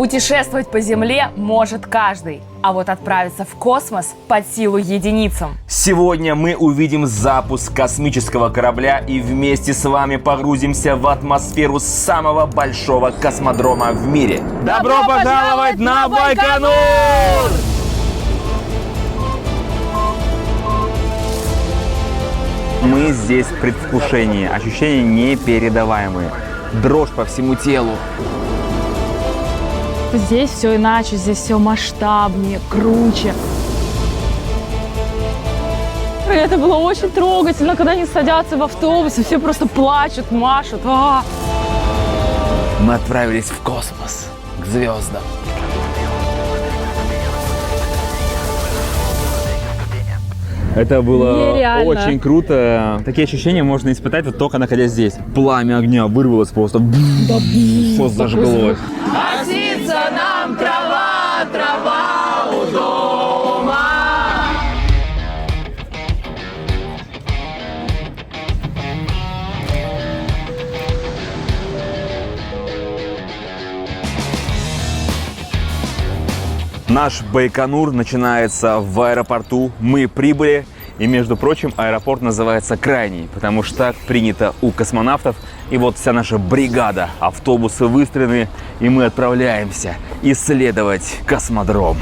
Путешествовать по Земле может каждый, а вот отправиться в космос под силу единицам. Сегодня мы увидим запуск космического корабля и вместе с вами погрузимся в атмосферу самого большого космодрома в мире. Добро пожаловать на Байконур! Мы здесь в предвкушении, ощущения непередаваемые. Дрожь по всему телу. Здесь все иначе, здесь все масштабнее, круче. И это было очень трогательно, когда они садятся в автобус, и все просто плачут, машут. Мы отправились в космос, к звездам. Это было нереально. Очень круто. Такие ощущения можно испытать вот только находясь здесь. Пламя огня вырвалось просто. Все зажглось. Носится нам трава, трава у дома. Наш Байконур начинается в аэропорту. Мы прибыли. И, между прочим, аэропорт называется Крайний, потому что так принято у космонавтов. И вот вся наша бригада, автобусы выстроены, и мы отправляемся исследовать космодром.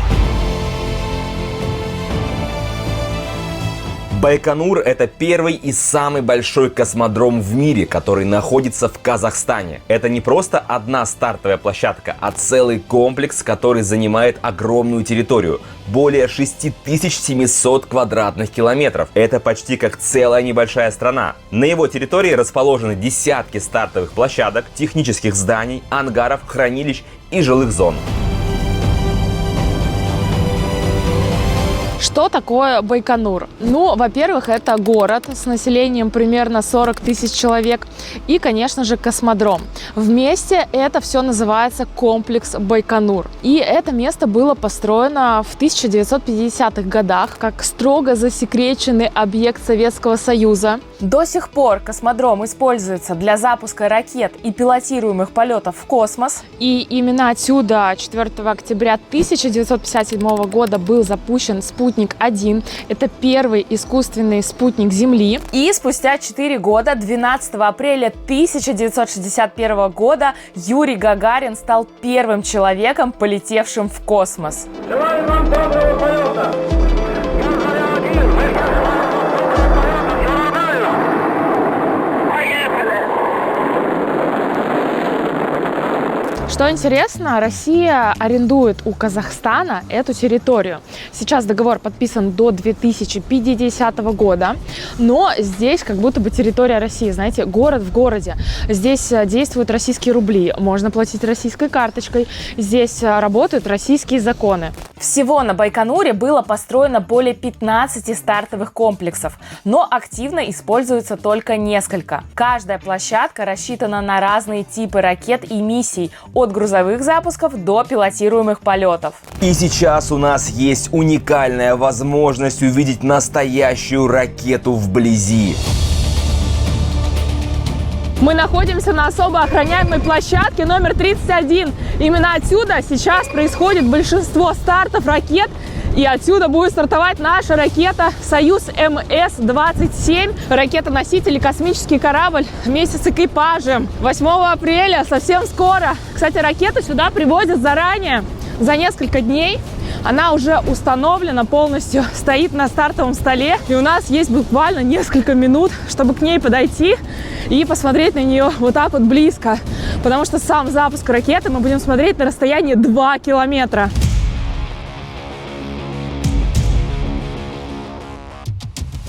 Байконур – это первый и самый большой космодром в мире, который находится в Казахстане. Это не просто одна стартовая площадка, а целый комплекс, который занимает огромную территорию – более 6700 квадратных километров. Это почти как целая небольшая страна. На его территории расположены десятки стартовых площадок, технических зданий, ангаров, хранилищ и жилых зон. Что такое Байконур? Ну, во-первых, это город с населением примерно 40 тысяч человек и, конечно же, космодром. Вместе это все называется комплекс Байконур. И это место было построено в 1950-х годах как строго засекреченный объект Советского Союза. До сих пор космодром используется для запуска ракет и пилотируемых полетов в космос. И именно отсюда 4 октября 1957 года был запущен «Спутник-1». Это первый искусственный спутник Земли. И спустя 4 года, 12 апреля 1961 года, Юрий Гагарин стал первым человеком, полетевшим в космос. Желаю вам доброго полета! Что интересно, Россия арендует у Казахстана эту территорию. Сейчас договор подписан до 2050 года, но здесь как будто бы территория России, знаете, город в городе. Здесь действуют российские рубли, можно платить российской карточкой, здесь работают российские законы. Всего на Байконуре было построено более 15 стартовых комплексов, но активно используется только несколько. Каждая площадка рассчитана на разные типы ракет и миссий, от грузовых запусков до пилотируемых полетов. И сейчас у нас есть уникальная возможность увидеть настоящую ракету вблизи. Мы находимся на особо охраняемой площадке номер 31. Именно отсюда сейчас происходит большинство стартов ракет. И отсюда будет стартовать наша ракета «Союз МС-27». Ракета-носитель и космический корабль вместе с экипажем. 8 апреля, совсем скоро. Кстати, ракету сюда привозят заранее, за несколько дней. Она уже установлена полностью, стоит на стартовом столе. И у нас есть буквально несколько минут, чтобы к ней подойти и посмотреть на нее вот так вот близко. Потому что сам запуск ракеты мы будем смотреть на расстоянии 2 километра.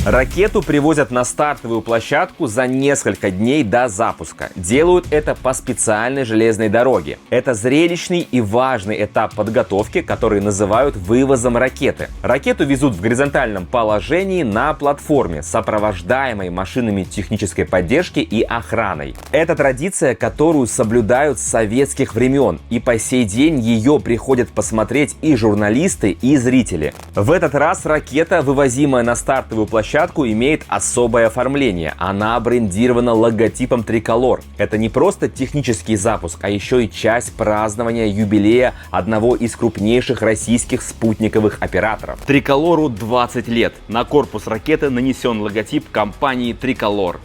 Ракету привозят на стартовую площадку за несколько дней до запуска. Делают это по специальной железной дороге. Это зрелищный и важный этап подготовки, который называют вывозом ракеты. Ракету везут в горизонтальном положении на платформе, сопровождаемой машинами технической поддержки и охраной. Это традиция, которую соблюдают с советских времен, и по сей день ее приходят посмотреть и журналисты, и зрители. В этот раз ракета, вывозимая на стартовую площадку, площадку имеет особое оформление. Она брендирована логотипом Триколор. Это не просто технический запуск, а еще и часть празднования юбилея одного из крупнейших российских спутниковых операторов. Триколору 20 лет. На корпус ракеты нанесен логотип компании Триколор.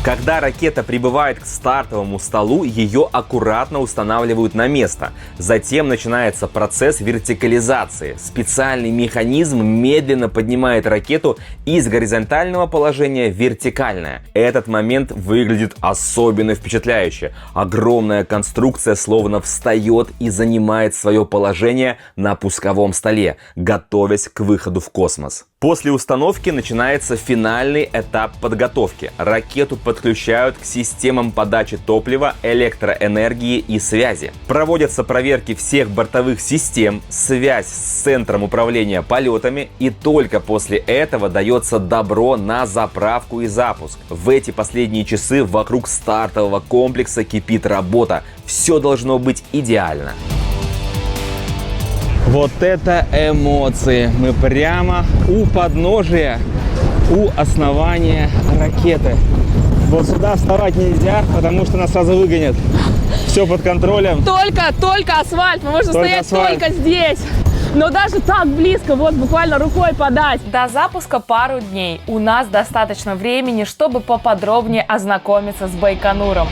Когда ракета прибывает к стартовому столу, ее аккуратно устанавливают на место. Затем начинается процесс вертикализации. Специальный механизм медленно поднимает ракету из горизонтального положения в вертикальное. Этот момент выглядит особенно впечатляюще. Огромная конструкция словно встает и занимает свое положение на пусковом столе, готовясь к выходу в космос. После установки начинается финальный этап подготовки. Ракету подключают к системам подачи топлива, электроэнергии и связи. Проводятся проверки всех бортовых систем, связь с центром управления полетами, и только после этого дается добро на заправку и запуск. В эти последние часы вокруг стартового комплекса кипит работа. Все должно быть идеально. Вот это эмоции! Мы прямо у подножия, у основания ракеты. Вот сюда вставать нельзя, потому что нас сразу выгонят. Все под контролем. Только асфальт, мы можем Только стоять асфальт. только здесь. Но даже так близко, вот буквально рукой подать. До запуска пару дней. У нас достаточно времени, чтобы поподробнее ознакомиться с Байконуром.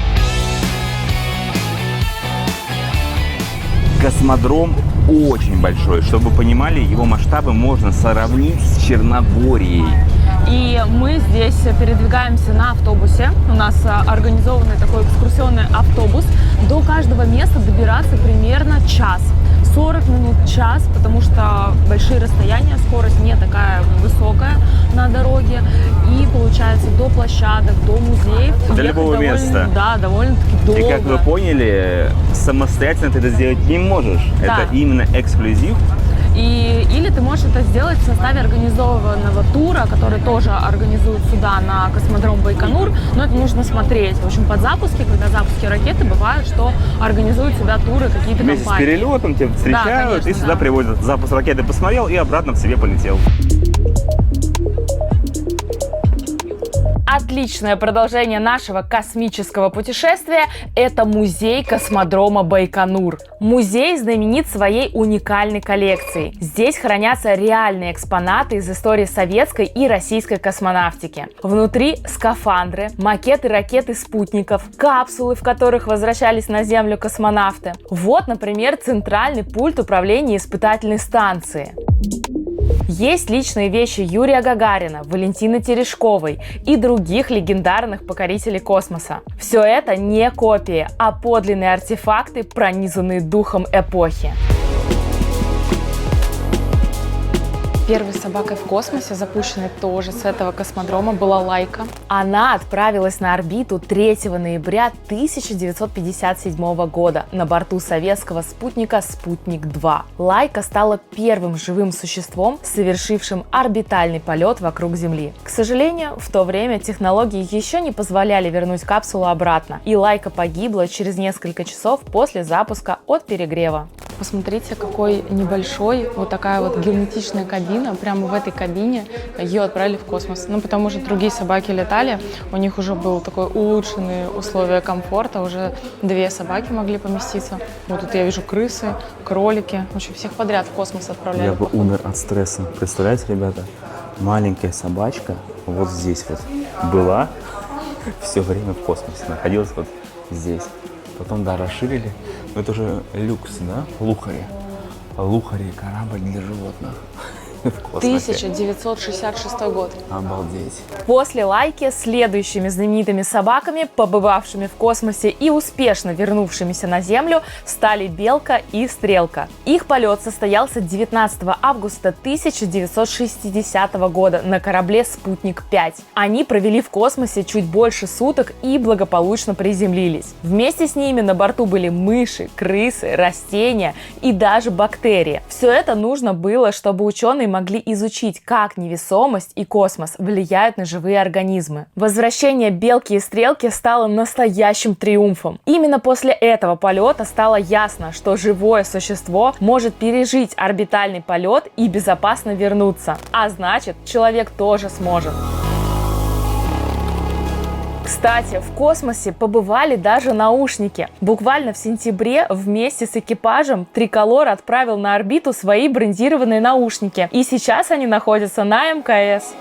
Космодром очень большой. Чтобы вы понимали, его масштабы можно сравнить с Черногорией. И мы здесь передвигаемся на автобусе. У нас организованный такой экскурсионный автобус. До каждого места добираться примерно час. 40 минут, час, потому что большие расстояния, скорость не такая высокая на дороге. И получается до площадок, до музеев. До любого места. Да, довольно-таки долго. И как вы поняли, самостоятельно ты это сделать не можешь. Да. Это именно эксклюзив. Или ты можешь это сделать в составе организованного тура, который тоже организуют сюда на космодром Байконур, но это нужно смотреть. В общем, под запуски, когда запуски ракеты, бывает, что организуют сюда туры какие-то Вместе с компании. перелетом тебя встречают, конечно, и сюда да. приводят. Запуск ракеты посмотрел и обратно в себе полетел. Отличное продолжение нашего космического путешествия – это музей космодрома Байконур. Музей знаменит своей уникальной коллекцией. Здесь хранятся реальные экспонаты из истории советской и российской космонавтики. Внутри скафандры, макеты ракет и спутников, капсулы, в которых возвращались на Землю космонавты. Вот, например, центральный пульт управления испытательной станции. Есть личные вещи Юрия Гагарина, Валентины Терешковой и других легендарных покорителей космоса. Все это не копии, а подлинные артефакты, пронизанные духом эпохи. Первой собакой в космосе, запущенной тоже с этого космодрома, была Лайка. Она отправилась на орбиту 3 ноября 1957 года на борту советского спутника «Спутник-2». Лайка стала первым живым существом, совершившим орбитальный полет вокруг Земли. К сожалению, в то время технологии еще не позволяли вернуть капсулу обратно, и Лайка погибла через несколько часов после запуска от перегрева. Посмотрите, какой небольшой, вот такая вот герметичная кабина. Прямо в этой кабине ее отправили в космос. Ну, потому что другие собаки летали, у них уже было такое улучшенные условия комфорта, уже 2 собаки могли поместиться. Вот тут я вижу крысы, кролики, в общем, всех подряд в космос отправляли. Я бы умер от стресса. Представляете, ребята? Маленькая собачка вот здесь вот была все время в космосе, находилась вот здесь. Потом, да, расширили. Но это уже люкс, да? Лухари. Лухари, корабль для животных. В космосе. 1966 год. Обалдеть. После Лайки следующими знаменитыми собаками, побывавшими в космосе и успешно вернувшимися на Землю, стали Белка и Стрелка. Их полет состоялся 19 августа 1960 года на корабле «Спутник-5». Они провели в космосе чуть больше суток и благополучно приземлились. Вместе с ними на борту были мыши, крысы, растения и даже бактерии. Все это нужно было, чтобы ученые могли изучить, как невесомость и космос влияют на живые организмы. Возвращение Белки и Стрелки стало настоящим триумфом. Именно после этого полета стало ясно, что живое существо может пережить орбитальный полет и безопасно вернуться. А значит, человек тоже сможет. Кстати, в космосе побывали даже наушники. Буквально в сентябре вместе с экипажем Триколор отправил на орбиту свои брендированные наушники. И сейчас они находятся на МКС.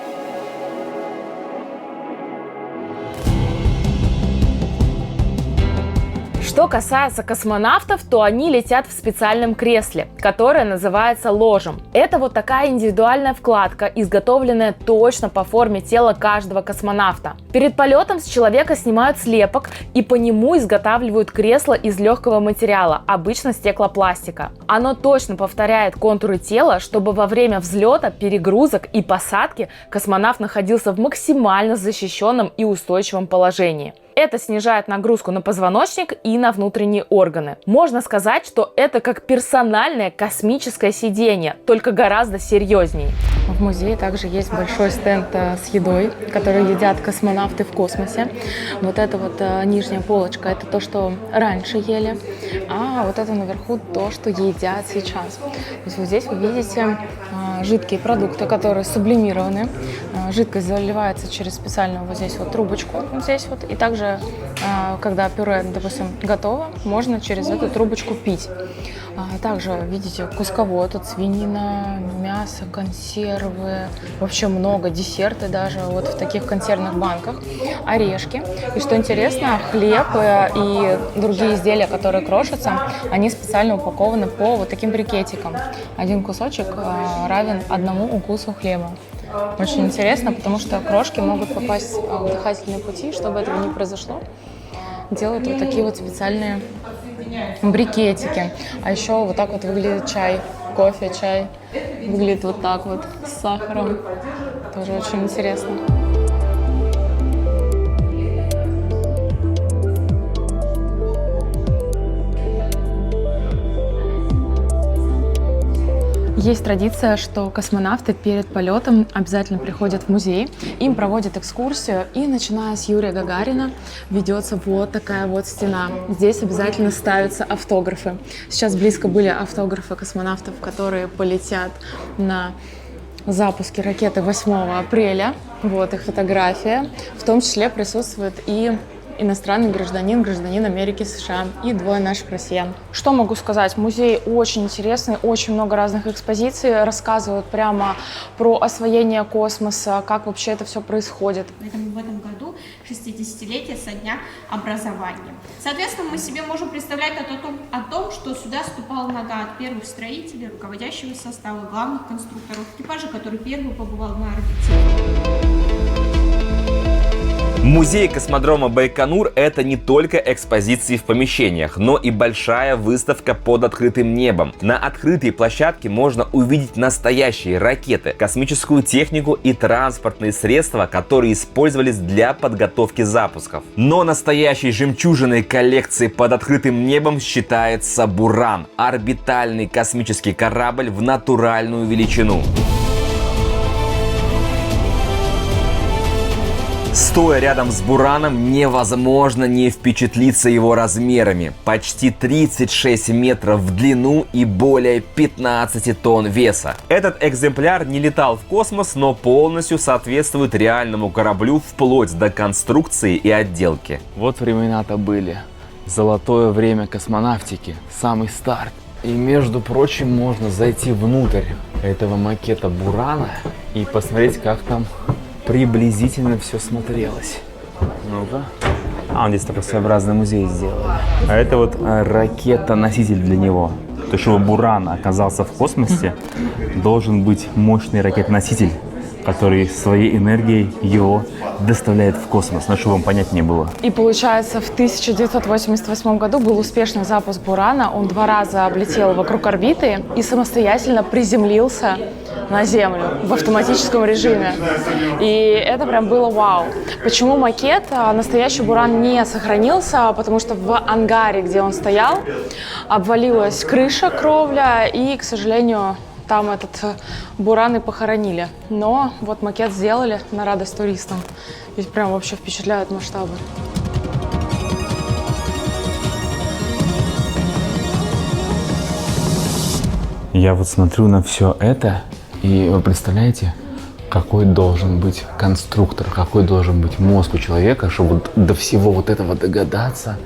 Что касается космонавтов, то они летят в специальном кресле, которое называется ложем. Это вот такая индивидуальная вкладка, изготовленная точно по форме тела каждого космонавта. Перед полетом с человека снимают слепок и по нему изготавливают кресло из легкого материала, обычно стеклопластика. Оно точно повторяет контуры тела, чтобы во время взлета, перегрузок и посадки космонавт находился в максимально защищенном и устойчивом положении. Это снижает нагрузку на позвоночник и на внутренние органы. Можно сказать, что это как персональное космическое сиденье, только гораздо серьезнее. В музее также есть большой стенд с едой, который едят космонавты в космосе. Вот эта вот нижняя полочка – это то, что раньше ели, а вот это наверху то, что едят сейчас. То есть вот здесь вы видите жидкие продукты, которые сублимированы. Жидкость заливается через специальную вот здесь вот трубочку, вот здесь вот, и также, когда пюре, допустим, готово, можно через эту трубочку пить. Также, видите, кусковой, тут свинина, мясо, консервы, вообще много, десерты даже вот в таких консервных банках, орешки. И что интересно, хлеб и другие изделия, которые крошатся, они специально упакованы по вот таким брикетикам. Один кусочек равен одному укусу хлеба. Очень интересно, потому что крошки могут попасть в дыхательные пути, чтобы этого не произошло. Делают вот такие вот специальные брикетики. А еще вот так вот выглядит чай, кофе, чай. Выглядит вот так вот с сахаром. Тоже очень интересно. Есть традиция, что космонавты перед полетом обязательно приходят в музей, им проводят экскурсию, и начиная с Юрия Гагарина ведется вот такая вот стена. Здесь обязательно ставятся автографы. Сейчас близко были автографы космонавтов, которые полетят на запуске ракеты 8 апреля. Вот их фотография. В том числе присутствует и иностранный гражданин, гражданин Америки, США и двое наших россиян. Что могу сказать? Музей очень интересный, очень много разных экспозиций, рассказывают прямо про освоение космоса, как вообще это все происходит. В этом году 60-летие со дня образования. Соответственно, мы себе можем представлять о том, что сюда ступала нога от первых строителей, руководящего состава, главных конструкторов экипажа, который первый побывал на орбите. Музей космодрома Байконур – это не только экспозиции в помещениях, но и большая выставка под открытым небом. На открытой площадке можно увидеть настоящие ракеты, космическую технику и транспортные средства, которые использовались для подготовки запусков. Но настоящей жемчужиной коллекции под открытым небом считается «Буран» – орбитальный космический корабль в натуральную величину. Стоя рядом с Бураном, невозможно не впечатлиться его размерами. Почти 36 метров в длину и более 15 тонн веса. Этот экземпляр не летал в космос, но полностью соответствует реальному кораблю вплоть до конструкции и отделки. Вот времена-то были. Золотое время космонавтики, самый старт. И, между прочим, можно зайти внутрь этого макета Бурана и посмотреть, как там приблизительно все смотрелось. Ну-ка. Он здесь такой своеобразный музей сделали. А это вот ракета-носитель для него. То есть, чтобы Буран оказался в космосе, должен быть мощный ракет-носитель, который своей энергией его доставляет в космос, но чтобы вам понять не было. И получается, в 1988 году был успешный запуск Бурана. Он 2 раза облетел вокруг орбиты и самостоятельно приземлился на Землю в автоматическом режиме. И это прям было вау. Почему макет? Настоящий Буран не сохранился, потому что в ангаре, где он стоял, обвалилась крыша, кровля, и, к сожалению, там этот буран и похоронили. Но вот макет сделали на радость туристам. Ведь прям вообще впечатляют масштабы. Я вот смотрю на все это, и вы представляете, какой должен быть конструктор, какой должен быть мозг у человека, чтобы до всего вот этого догадаться,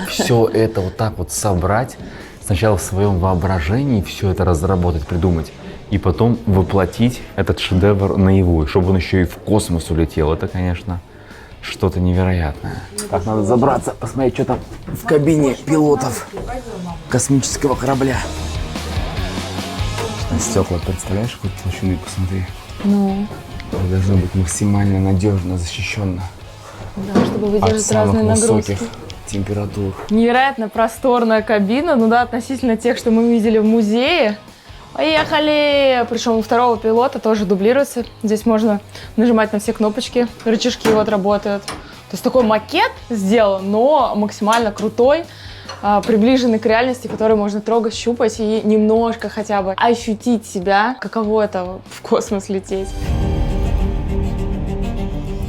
все это вот так вот собрать, сначала в своем воображении все это разработать, придумать, и потом воплотить этот шедевр наяву, чтобы он еще и в космос улетел. Это, конечно, что-то невероятное. Так, надо забраться, посмотреть, что там в кабине пилотов космического корабля. Стекла, представляешь, хоть толщины, посмотри. Ну. Это должно быть максимально надежно, защищенно. Да, чтобы выдержать от разные самых нагрузки. высоких температур. Невероятно просторная кабина, ну да, относительно тех, что мы видели в музее. Поехали! Причем у второго пилота тоже дублируется. Здесь можно нажимать на все кнопочки, рычажки вот работают. То есть такой макет сделан, но максимально крутой, приближенный к реальности, который можно трогать, щупать и немножко хотя бы ощутить себя, каково это в космос лететь.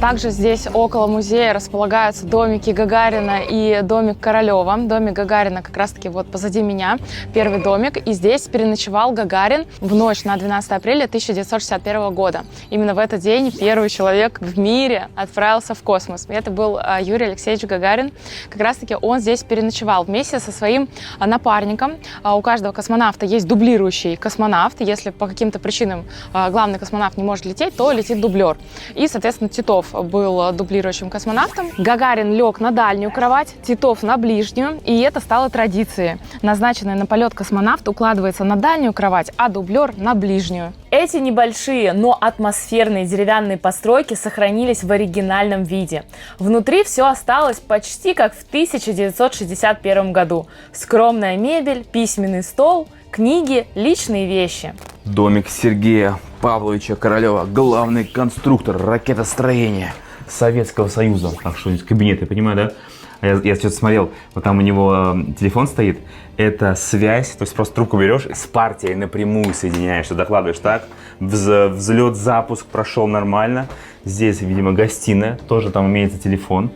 Также здесь около музея располагаются домики Гагарина и домик Королева. Домик Гагарина как раз-таки вот позади меня, первый домик. И здесь переночевал Гагарин в ночь на 12 апреля 1961 года. Именно в этот день первый человек в мире отправился в космос. И это был Юрий Алексеевич Гагарин. Как раз-таки он здесь переночевал вместе со своим напарником. У каждого космонавта есть дублирующий космонавт. Если по каким-то причинам главный космонавт не может лететь, то летит дублер. И, соответственно, Титов был дублирующим космонавтом. Гагарин лег на дальнюю кровать, Титов на ближнюю, и это стало традицией. Назначенный на полет космонавт укладывается на дальнюю кровать, а дублер на ближнюю. Эти небольшие, но атмосферные деревянные постройки сохранились в оригинальном виде. Внутри все осталось почти как в 1961 году. Скромная мебель, письменный стол, книги, личные вещи. Домик Сергея Павловича Королева, главный конструктор ракетостроения Советского Союза. Так что кабинет, я понимаю, да? Я сейчас смотрел, вот там у него телефон стоит, это связь, то есть просто трубку берешь и с партией напрямую соединяешься, докладываешь так, взлет, запуск прошел нормально, здесь, видимо, гостиная, тоже там имеется телефон.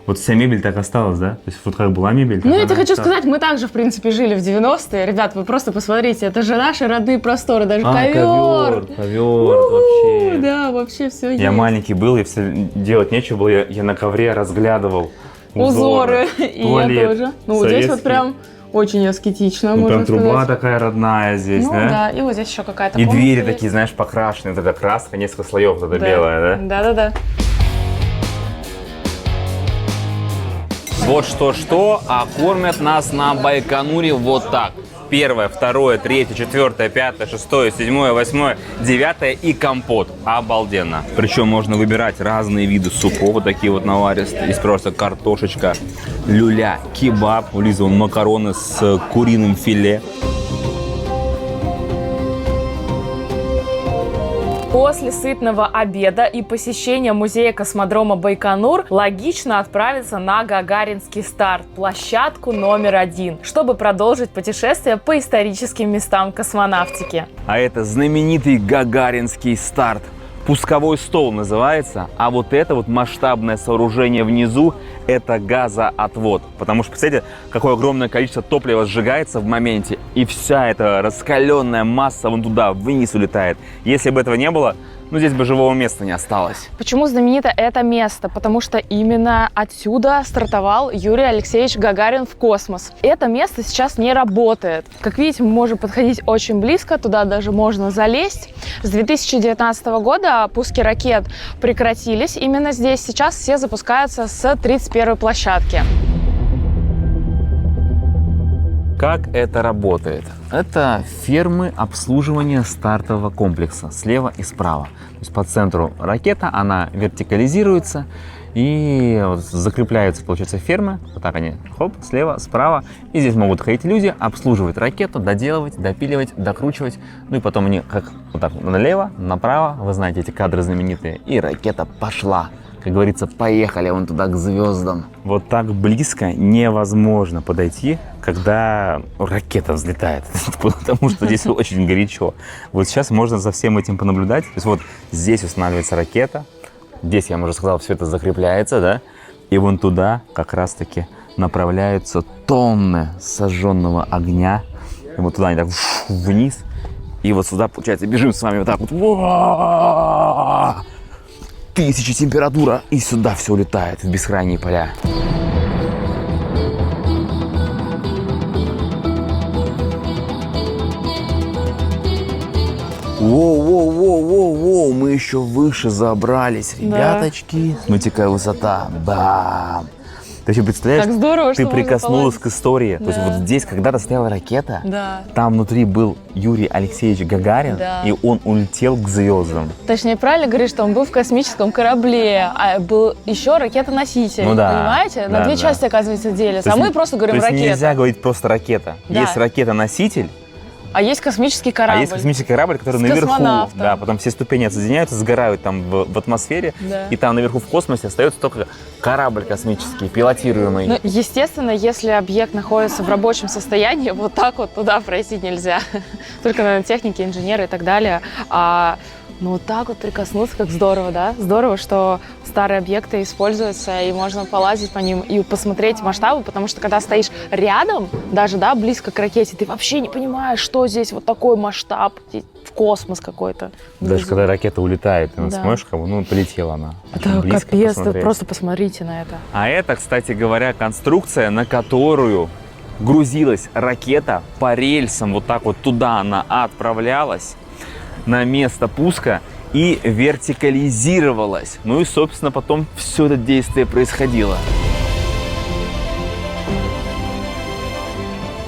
Вот вся мебель так осталась, да? То есть вот как была мебель. Ну, я тебе хочу сказать, мы также, в принципе, жили в 90-е. Ребят, вы просто посмотрите, это же наши родные просторы, даже ковер. Ковер, вообще. Да, вообще все есть. Я маленький был, и все делать нечего было, я на ковре разглядывал узоры. И Туалет я тоже. Ну, вот здесь вот прям очень аскетично, ну, можно прям сказать. труба такая родная здесь, ну, да? да, и вот здесь еще какая-то И комната двери есть. такие, знаешь, покрашенные, вот эта краска, несколько слоев, вот эта Да. белая, да? Да-да-да. Вот что-что, а кормят нас на Байконуре вот так. 1, 2, 3, 4, 5, 6, 7, 8, 9 и компот. Обалденно. Причем можно выбирать разные виды супов, вот такие вот наваристые. Здесь просто картошечка, люля, кебаб. У Лизы вон макароны с куриным филе. После сытного обеда и посещения музея космодрома Байконур логично отправиться на Гагаринский старт, площадку номер 1, чтобы продолжить путешествие по историческим местам космонавтики. А это знаменитый Гагаринский старт. Пусковой стол называется, а вот это вот масштабное сооружение внизу – это газоотвод. Потому что, представляете, какое огромное количество топлива сжигается в моменте, и вся эта раскаленная масса вон туда, вниз улетает. Если бы этого не было, ну здесь бы живого места не осталось. Почему знаменито это место? Потому что именно отсюда стартовал Юрий Алексеевич Гагарин в космос. Это место сейчас не работает. Как видите, мы можем подходить очень близко, туда даже можно залезть. С 2019 года пуски ракет прекратились. Именно здесь сейчас все запускаются с 31-й площадки. Как это работает? Это фермы обслуживания стартового комплекса слева и справа. То есть по центру ракета, она вертикализируется и вот закрепляются, получается, фермы. Вот так они, хоп, слева, справа. И здесь могут ходить люди, обслуживать ракету, доделывать, допиливать, докручивать. Ну и потом они как вот так налево, направо, вы знаете эти кадры знаменитые, и ракета пошла как говорится, поехали вон туда к звездам. Вот так близко невозможно подойти, когда ракета взлетает, потому что здесь очень горячо. Вот сейчас можно за всем этим понаблюдать. То есть вот здесь устанавливается ракета, здесь, я вам уже сказал, все это закрепляется, да, и вон туда как раз-таки направляются тонны сожженного огня. И вот туда они так вниз. И вот сюда, получается, бежим с вами вот так вот. 1000 температура. И сюда все улетает в бескрайние поля. Воу, мы еще выше забрались, ребяточки. Смотрите, какая высота. Бам! Ты еще представляешь, Так здорово, ты что прикоснулась можно к истории. Да. То есть вот здесь когда-то стояла ракета, Да. там внутри был Юрий Алексеевич Гагарин, Да. и он улетел к звездам. Точнее, правильно говоришь, что он был в космическом корабле, а был еще ракета-носитель, Ну да. понимаете? На Да, две да. части, оказывается, делятся. То А есть мы просто говорим то есть ракета. нельзя говорить просто ракета. Да. Есть ракета-носитель, А есть космический корабль. а есть космический корабль, который С наверху. космонавтом. Да, потом все ступени отсоединяются, сгорают там в атмосфере, Да. и там наверху в космосе остается только корабль космический, пилотируемый. Ну, естественно, если объект находится в рабочем состоянии, вот так вот туда пройти нельзя. Только, наверное, техники, инженеры и так далее. Ну, вот так вот прикоснуться, как здорово, да? Здорово, что старые объекты используются, и можно полазить по ним и посмотреть масштабы, потому что когда стоишь рядом, даже, да, близко к ракете, ты вообще не понимаешь, что здесь вот такой масштаб, в космос какой-то. Даже когда ракета улетает, ты Да. смотришь, как бы, ну, полетела она. Это Очень близко капец, посмотреть. просто посмотрите на это. А это, кстати говоря, конструкция, на которую грузилась ракета по рельсам, вот так вот туда она отправлялась на место пуска и вертикализировалась. Ну и, собственно, потом все это действие происходило.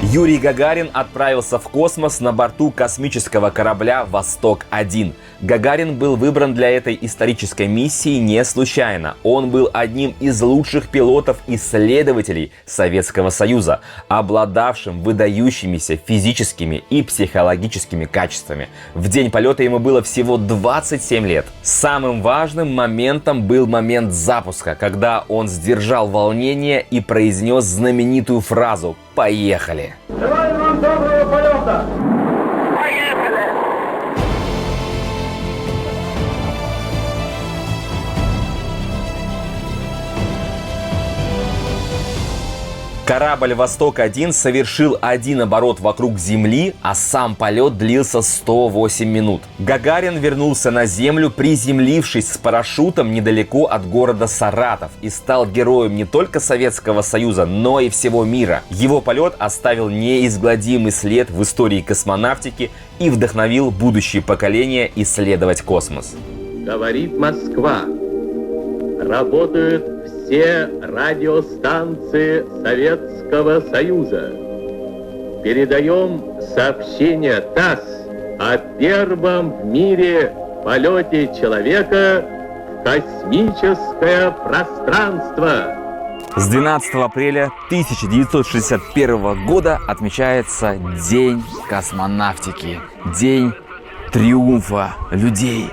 Юрий Гагарин отправился в космос на борту космического корабля «Восток-1». Гагарин был выбран для этой исторической миссии не случайно. Он был одним из лучших пилотов-исследователей Советского Союза, обладавшим выдающимися физическими и психологическими качествами. В день полета ему было всего 27 лет. Самым важным моментом был момент запуска, когда он сдержал волнение и произнес знаменитую фразу «Поехали!». Желаю вам доброго полета! Корабль «Восток-1» совершил один оборот вокруг Земли, а сам полет длился 108 минут. Гагарин вернулся на Землю, приземлившись с парашютом недалеко от города Саратов, и стал героем не только Советского Союза, но и всего мира. Его полет оставил неизгладимый след в истории космонавтики и вдохновил будущие поколения исследовать космос. Говорит Москва. Работают все радиостанции Советского Союза. Передаем сообщение ТАСС о первом в мире полете человека в космическое пространство. С 12 апреля 1961 года отмечается День космонавтики. День триумфа людей.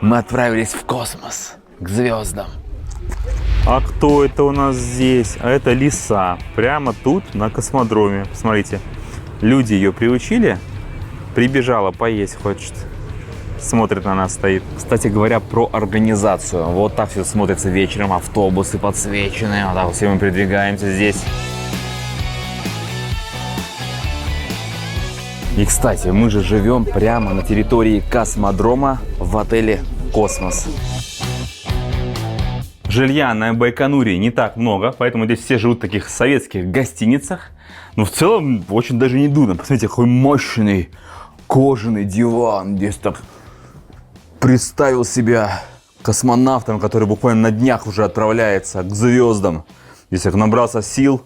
Мы отправились в космос, к звездам. А кто это у нас здесь? А это лиса. Прямо тут, на космодроме. Посмотрите. Люди ее приучили. Прибежала, поесть хочет. Смотрит на нас, стоит. Кстати говоря, про организацию. Вот так все смотрится вечером. Автобусы подсвеченные. Вот так вот все мы передвигаемся здесь. И, кстати, мы же живем прямо на территории космодрома в отеле «Космос». Жилья на Байконуре не так много, поэтому здесь все живут в таких советских гостиницах. Но в целом очень даже не дурно. Посмотрите, какой мощный кожаный диван. Здесь так представил себя космонавтом, который буквально на днях уже отправляется к звездам. Здесь так набрался сил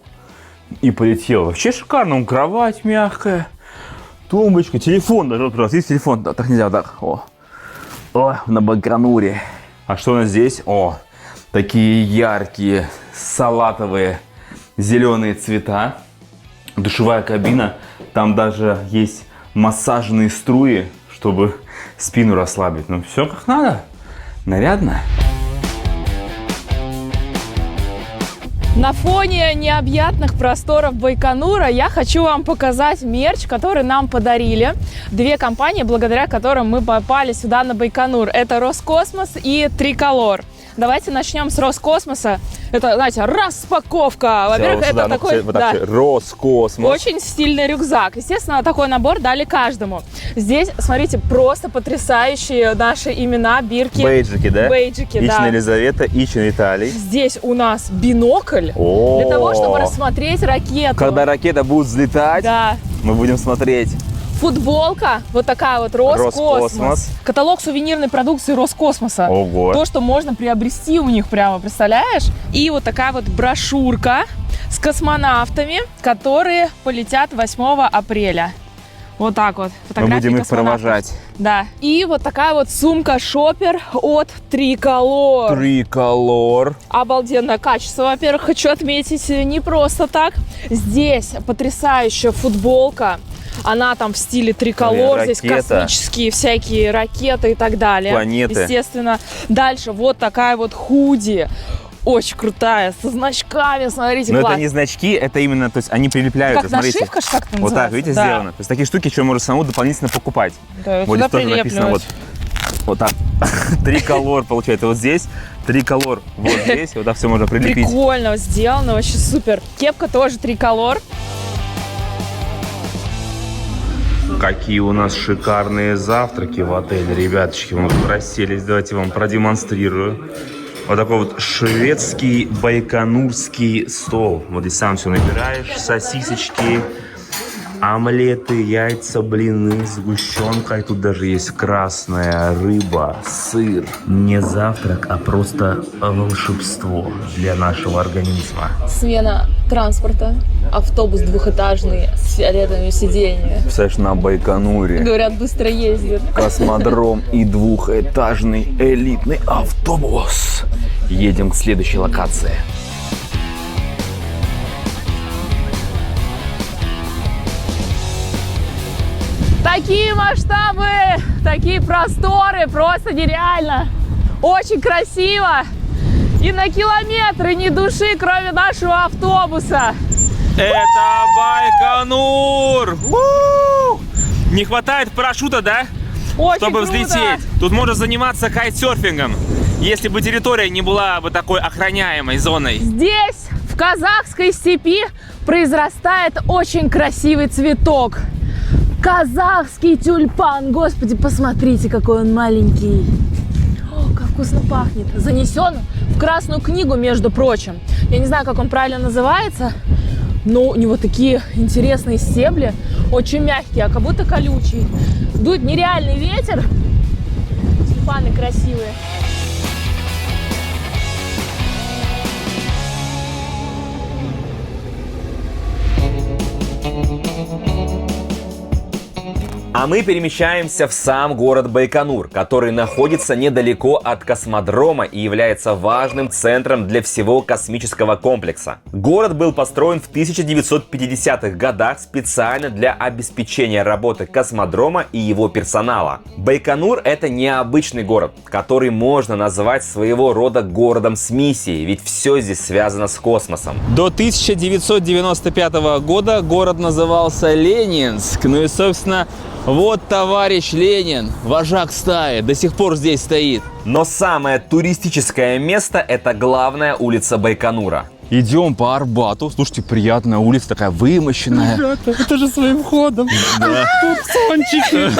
и полетел. Вообще шикарно. Кровать мягкая, тумбочка, телефон даже. Вот, есть телефон, да, так нельзя, так. О, на Байконуре. А что у нас здесь? О, такие яркие, салатовые, зеленые цвета. Душевая кабина. Там даже есть массажные струи, чтобы спину расслабить. Ну, все как надо. Нарядно. На фоне необъятных просторов Байконура я хочу вам показать мерч, который нам подарили две компании, благодаря которым мы попали сюда на Байконур. Это Роскосмос и Триколор. Давайте начнем с Роскосмоса. Это, знаете, распаковка. Во-первых, это такой Роскосмос. очень стильный рюкзак. Естественно, такой набор дали каждому. Здесь, смотрите, просто потрясающие наши имена, бирки. Бейджики, да? Бейджики, Ична да. Елизавета, Ична Виталий. Здесь у нас бинокль для того, чтобы рассмотреть ракету. Когда ракета будет взлетать, Да. мы будем смотреть. Футболка, вот такая вот, Роскосмос. Каталог сувенирной продукции Роскосмоса. Ого. То, что можно приобрести у них прямо, представляешь? И вот такая вот брошюрка с космонавтами, которые полетят 8 апреля. Вот так вот. Мы Фотографии будем их космонавтов. провожать. Да. И вот такая вот сумка-шопер от Триколор. Триколор. Обалденное качество, во-первых, хочу отметить, не просто так. Здесь потрясающая футболка. Она там в стиле Триколор, здесь космические всякие ракеты и так далее. Планеты. Естественно. Дальше вот такая вот худи. Очень крутая, со значками, смотрите, Но класс. это не значки, это именно, то есть они прилепляются, Как смотрите. нашивка, что так Вот называется? так, видите, Да. сделано. То есть такие штуки, что можно самому дополнительно покупать. Да, Вот сюда здесь тоже написано вот так. Триколор получается вот здесь, Триколор вот здесь, вот так все можно прилепить. Прикольно сделано, вообще супер. Кепка тоже Триколор. Какие у нас шикарные завтраки в отеле, ребяточки. Мы тут расселись, давайте вам продемонстрирую. Вот такой вот шведский байконурский стол. Вот здесь сам все набираешь. Сосисочки, омлеты, яйца, блины, сгущенка. И тут даже есть красная рыба, сыр. Не завтрак, а просто волшебство для нашего организма. Смена транспорта. Автобус двухэтажный с фиолетовыми сиденьями. Представляешь, на Байконуре Говорят, быстро ездит. космодром и двухэтажный элитный автобус. Едем к следующей локации. Такие масштабы, такие просторы, просто нереально. Очень красиво. И на километры ни души, кроме нашего автобуса. Это Байконур! Не хватает парашюта, да? Очень Чтобы круто. взлететь. Тут можно заниматься кайтсерфингом, если бы территория не была бы такой охраняемой зоной. Здесь, в казахской степи, произрастает очень красивый цветок. Казахский тюльпан. Господи, посмотрите, какой он маленький. О, как вкусно пахнет. Занесен в Красную книгу, между прочим. Я не знаю, как он правильно называется, но у него такие интересные стебли. Очень мягкие, а как будто колючие. Дует нереальный ветер. Тюльпаны красивые. А мы перемещаемся в сам город Байконур, который находится недалеко от космодрома и является важным центром для всего космического комплекса. Город был построен в 1950-х годах специально для обеспечения работы космодрома и его персонала. Байконур — это необычный город, который можно назвать своего рода городом с миссией, ведь все здесь связано с космосом. До 1995 года город назывался Ленинск. Ну и, собственно, вот товарищ Ленин, вожак стаи, до сих пор здесь стоит. Но самое туристическое место — это главная улица Байконура. Идем по Арбату. Слушайте, приятная улица, такая вымощенная. Ребята, это же своим ходом. Тут сончики.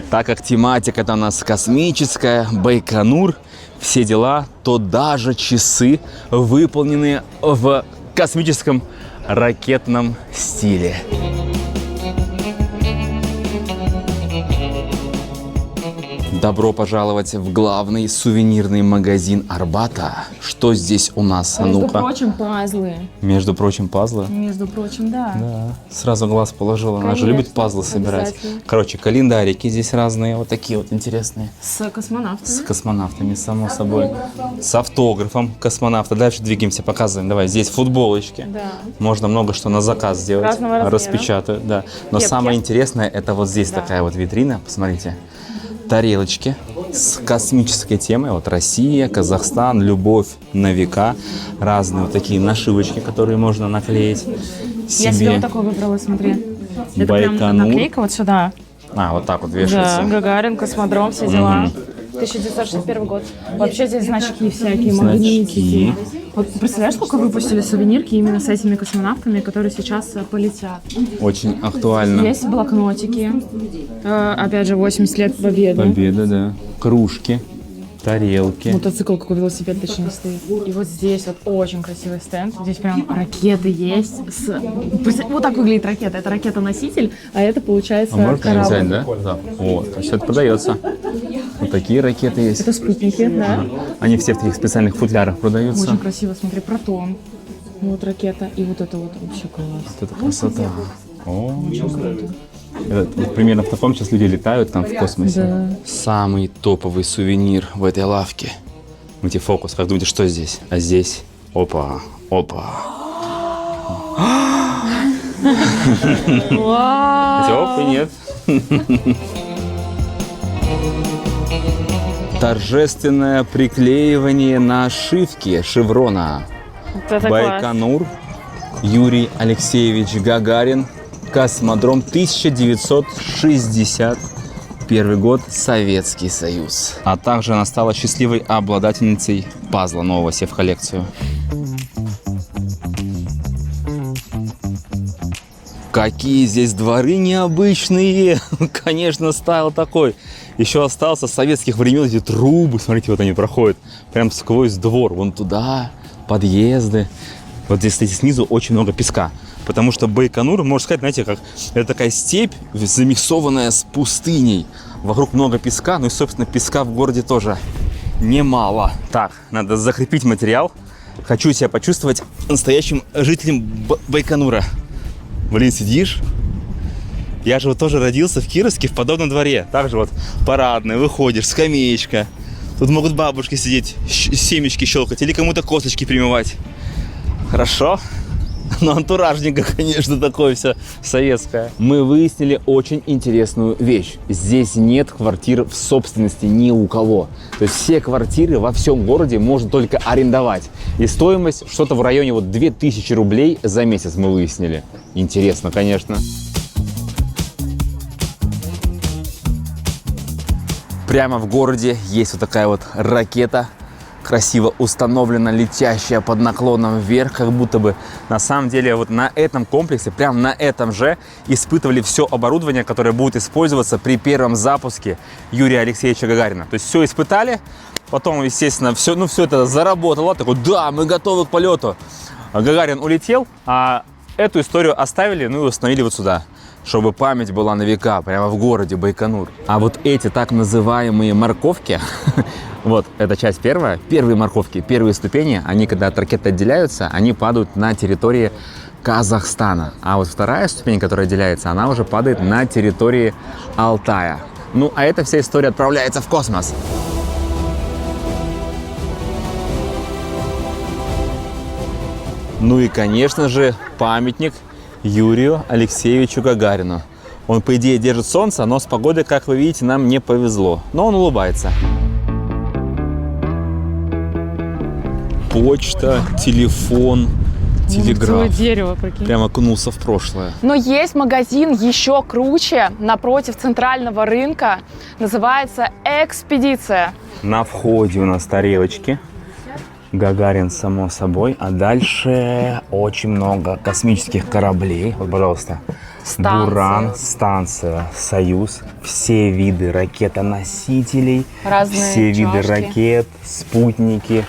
Так как тематика у нас космическая, Байконур, все дела, то даже часы выполнены в космическом ракетном стиле. Добро пожаловать в главный сувенирный магазин Арбата. Что здесь у нас? А ну-ка. пазлы. Между прочим, пазлы. Между прочим, да. Да. Сразу глаз положила. Она же Конечно, любит пазлы собирать. обязательно. Короче, календарики здесь разные, вот такие вот интересные. С космонавтами. С космонавтами, само собой. С автографом космонавта. Дальше двигаемся, показываем. Давай, здесь футболочки. Да. Можно много что на заказ сделать. Разного размера. Распечатают, да. Но Кепки. самое интересное, это вот здесь Да. такая вот витрина. Посмотрите. Тарелочки. с космической темой. Вот Россия, Казахстан, любовь на века. Разные вот такие нашивочки, которые можно наклеить Я себе себе. вот такой выбрала, смотри. Это прям Байконур. наклейка вот сюда. А, вот так вот Да, вешается. Гагарин, космодром, все дела. 1961 год. Вообще здесь значки всякие, магнитики. Вот представляешь, сколько выпустили сувенирки именно с этими космонавтами, которые сейчас полетят? Очень актуально. Есть блокнотики. Опять же, 80 лет Победы. Победа, да. Кружки, тарелки. Мотоцикл, как велосипед, точнее, стоит. И вот здесь вот очень красивый стенд. Здесь прям ракеты есть. Вот так выглядит ракета. Это ракета-носитель, а это, получается, А можно корабль. взять, да? Да. Вот, а все это продается. Вот такие ракеты есть. Это спутники, да? Они все в таких специальных футлярах продаются. Очень красиво, смотри, Протон. Вот ракета. И вот это вот вообще класс. Вот это красота. О, это, вот примерно в таком сейчас люди летают там в космосе. Да. Самый топовый сувенир в этой лавке. Видите, фокус. Как думаете, что здесь? А здесь? Опа, опа. Оп, и нет. Торжественное приклеивание нашивки шеврона. Вот это класс. Байконур, Юрий Алексеевич Гагарин, космодром, 1961 год, Советский Союз. А также она стала счастливой обладательницей пазла нового себе в коллекцию. Какие здесь дворы необычные! Конечно, стайл такой. Еще остался с советских времен эти трубы. Смотрите, вот они проходят прям сквозь двор. Вон туда, подъезды. Вот здесь, кстати, снизу очень много песка. Потому что Байконур, можно сказать, знаете, как это такая степь, замиксованная с пустыней. Вокруг много песка, ну и, собственно, песка в городе тоже немало. Так, надо закрепить материал. Хочу себя почувствовать настоящим жителем Байконура. Блин, сидишь? Я же вот тоже родился в Кировске в подобном дворе. Также вот парадный, выходишь, скамеечка. Тут могут бабушки сидеть, семечки щелкать или кому-то косточки примывать. Хорошо? Но антуражненько, конечно, такое все советское. Мы выяснили очень интересную вещь. Здесь нет квартир в собственности ни у кого. То есть все квартиры во всем городе можно только арендовать. И стоимость что-то в районе вот 2000 рублей за месяц мы выяснили. Интересно, конечно. Прямо в городе есть вот такая вот ракета. Красиво установлена, летящая под наклоном вверх, как будто бы на самом деле вот на этом комплексе, прямо на этом же испытывали все оборудование, которое будет использоваться при первом запуске Юрия Алексеевича Гагарина. То есть все испытали, потом, естественно, все это заработало, такой, да, мы готовы к полету. Гагарин улетел, а эту историю оставили, ну и установили вот сюда, чтобы память была на века, прямо в городе Байконур. А вот эти так называемые морковки, вот, это часть первая. Первые морковки, первые ступени, они, когда от ракеты отделяются, они падают на территории Казахстана. А вот вторая ступень, которая отделяется, она уже падает на территории Алтая. Ну, а эта вся история отправляется в космос. Ну и, конечно же, памятник Юрию Алексеевичу Гагарину. Он, по идее, держит солнце, но с погодой, как вы видите, нам не повезло. Но он улыбается. Почта, телефон, телеграф. Целое дерево, прикинь. Прям окунулся в прошлое. Но есть магазин еще круче, напротив центрального рынка. Называется «Экспедиция». На входе у нас тарелочки. Гагарин, само собой. А дальше очень много космических кораблей. Вот, пожалуйста. Станция. Буран, станция «Союз». Все виды ракетоносителей. Разные все виды чашки. ракет, спутники,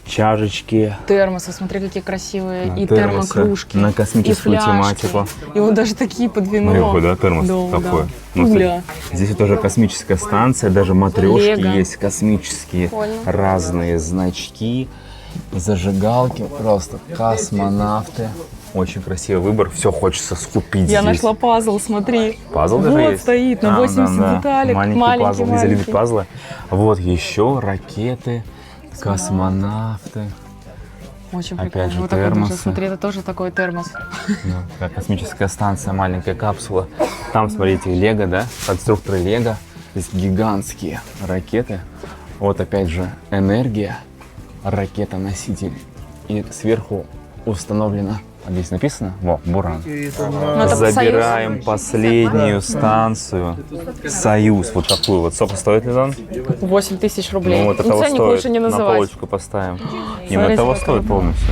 чашечки. Термосы, смотри, какие красивые. Да, И термосы термокружки. на космическую и фляжки. тематику. И вот даже такие под вино. Смотри, какой, да, термос Да, такой. да. Ну, кстати, Бля. здесь тоже космическая станция, даже матрешки Лего. есть космические, Прикольно. разные значки, зажигалки, просто космонавты. Очень красивый выбор, все хочется скупить Я здесь. нашла пазл, смотри. Пазл вот даже есть? стоит на 80 деталек. Маленький пазл, Лиза любит маленький. пазлы. Вот еще ракеты, космонавты. Очень Опять прикольно. же Вот такой термосы. даже, смотри, это тоже такой термос. Да, такая космическая станция, маленькая капсула. Там, смотрите, Лего, да, конструкторы Лего. Здесь гигантские ракеты. Вот опять же энергия, ракета-носитель. И сверху установлена, здесь написано, Буран. Забираем последнюю станцию «Союз». Вот такую вот. Сколько стоит, Лизан? 8 тысяч рублей. Ну, вот этого Ценник стоит. лучше не На называть. полочку поставим. Не, ну этого стоит полностью.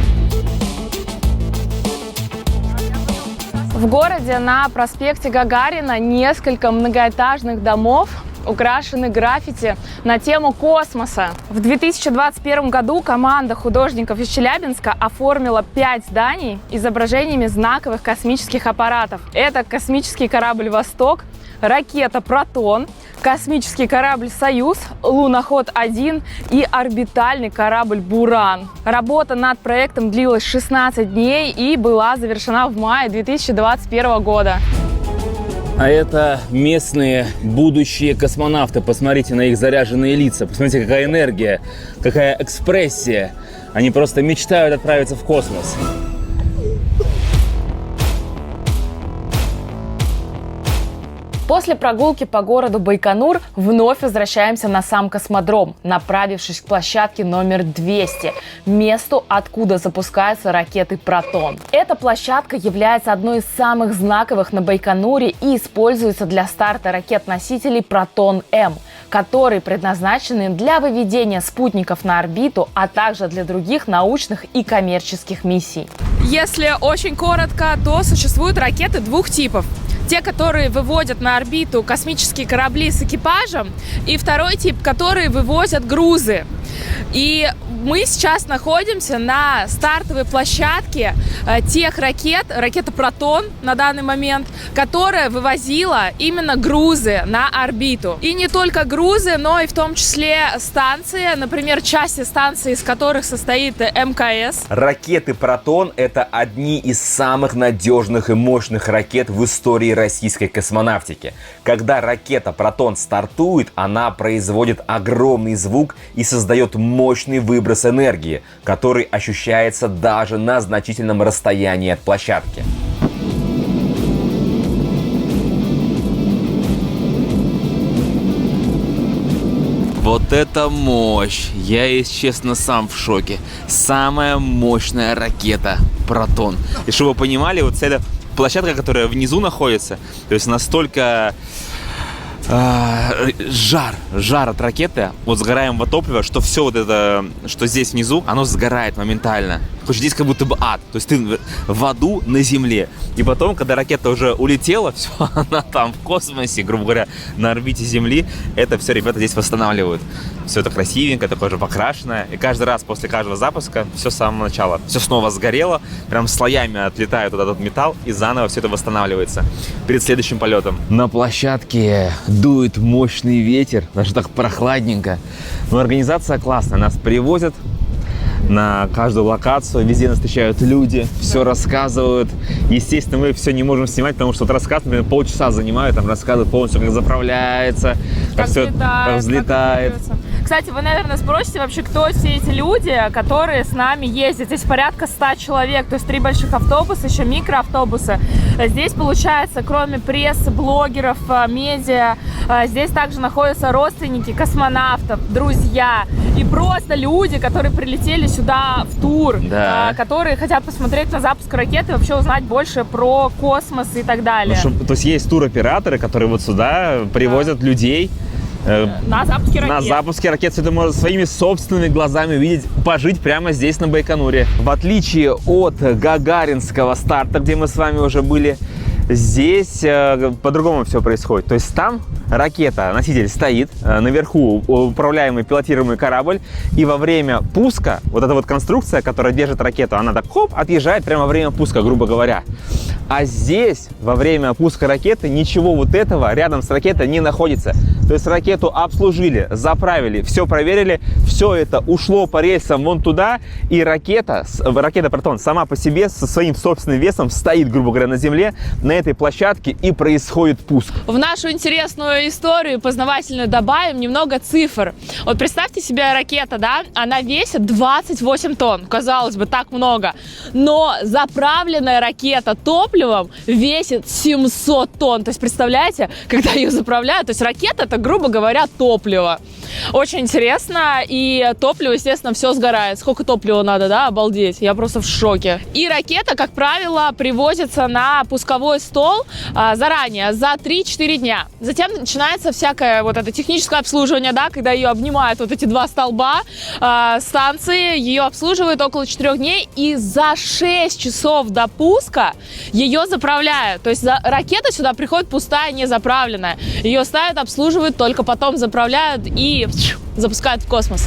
В городе на проспекте Гагарина несколько многоэтажных домов украшены граффити на тему космоса. В 2021 году команда художников из Челябинска оформила 5 зданий изображениями знаковых космических аппаратов. Это космический корабль «Восток», ракета «Протон», космический корабль «Союз», луноход-1 и орбитальный корабль «Буран». Работа над проектом длилась 16 дней и была завершена в мае 2021 года. А это местные будущие космонавты. Посмотрите на их заряженные лица. Посмотрите, какая энергия, какая экспрессия. Они просто мечтают отправиться в космос. После прогулки по городу Байконур вновь возвращаемся на сам космодром, направившись к площадке номер 200, месту, откуда запускаются ракеты «Протон». Эта площадка является одной из самых знаковых на Байконуре и используется для старта ракет-носителей «Протон-М», которые предназначены для выведения спутников на орбиту, а также для других научных и коммерческих миссий. Если очень коротко, то существуют ракеты двух типов. Те, которые выводят на орбиту космические корабли с экипажем, и второй тип, которые вывозят грузы. И мы сейчас находимся на стартовой площадке тех ракет, ракета «Протон» на данный момент, которая вывозила именно грузы на орбиту. И не только грузы, но и в том числе станции, например, части станции, из которых состоит МКС. Ракеты «Протон» — это одни из самых надежных и мощных ракет в истории российской космонавтики. Когда ракета «Протон» стартует, она производит огромный звук и создает мощный выброс энергии, который ощущается даже на значительном расстоянии от площадки. Вот это мощь! Я, если честно, сам в шоке. Самая мощная ракета «Протон». И чтобы вы понимали, вот эта площадка, которая внизу находится, то есть настолько жар от ракеты, вот сгораемого топлива, что все вот это, что здесь внизу, оно сгорает моментально. Хоть здесь как будто бы ад. То есть ты в аду на земле. И потом, когда ракета уже улетела, все, она там в космосе, грубо говоря, на орбите Земли, это все ребята здесь восстанавливают. Все это красивенько, такое же покрашенное. И каждый раз после каждого запуска все с самого начала. Все снова сгорело, прям слоями отлетает вот этот металл, и заново все это восстанавливается перед следующим полетом. На площадке дует мощный ветер, даже так прохладненько. Но организация классная, нас привозят на каждую локацию, везде нас встречают люди, все рассказывают. Естественно, мы все не можем снимать, потому что вот рассказ, например, полчаса занимают, там рассказывают полностью, как заправляется, как все взлетает. Кстати, вы, наверное, спросите вообще, кто все эти люди, которые с нами ездят. Здесь порядка 100 человек, то есть 3 больших автобуса, еще микроавтобусы. Здесь, получается, кроме прессы, блогеров, медиа, здесь также находятся родственники космонавтов, друзья и просто люди, которые прилетели сюда в тур, которые хотят посмотреть на запуск ракеты и вообще узнать больше про космос и так далее. Ну, то есть есть туроператоры, которые вот сюда привозят людей. На запуске ракет. На запуске ракет. Все это можно своими собственными глазами увидеть, пожить прямо здесь, на Байконуре. В отличие от гагаринского старта, где мы с вами уже были, здесь по-другому все происходит. То есть там ракета-носитель стоит, наверху управляемый пилотируемый корабль, и во время пуска вот эта вот конструкция, которая держит ракету, она так хоп, отъезжает прямо во время пуска, грубо говоря. А здесь во время пуска ракеты ничего вот этого рядом с ракетой не находится. То есть ракету обслужили, заправили, все проверили, все это ушло по рельсам вон туда, и ракета «Протон» сама по себе со своим собственным весом стоит, грубо говоря, на земле, на этой площадке, и происходит пуск. В нашу интересную историю познавательную добавим немного цифр. Вот представьте себе ракета, да, она весит 28 тонн, казалось бы, так много, но заправленная ракета топливом весит 700 тонн. То есть, представляете, когда ее заправляют, то есть ракета — это грубо говоря, топливо. Очень интересно, и топливо, естественно, все сгорает. Сколько топлива надо, да, обалдеть, я просто в шоке. И ракета, как правило, привозится на пусковой стол заранее, за 3-4 дня. Затем начинается всякое вот это техническое обслуживание, да, когда ее обнимают вот эти два столба станции, ее обслуживают около 4 дней, и за 6 часов до пуска ее заправляют. То есть ракета сюда приходит пустая, не заправленная. Ее ставят, обслуживают, только потом заправляют и запускают в космос.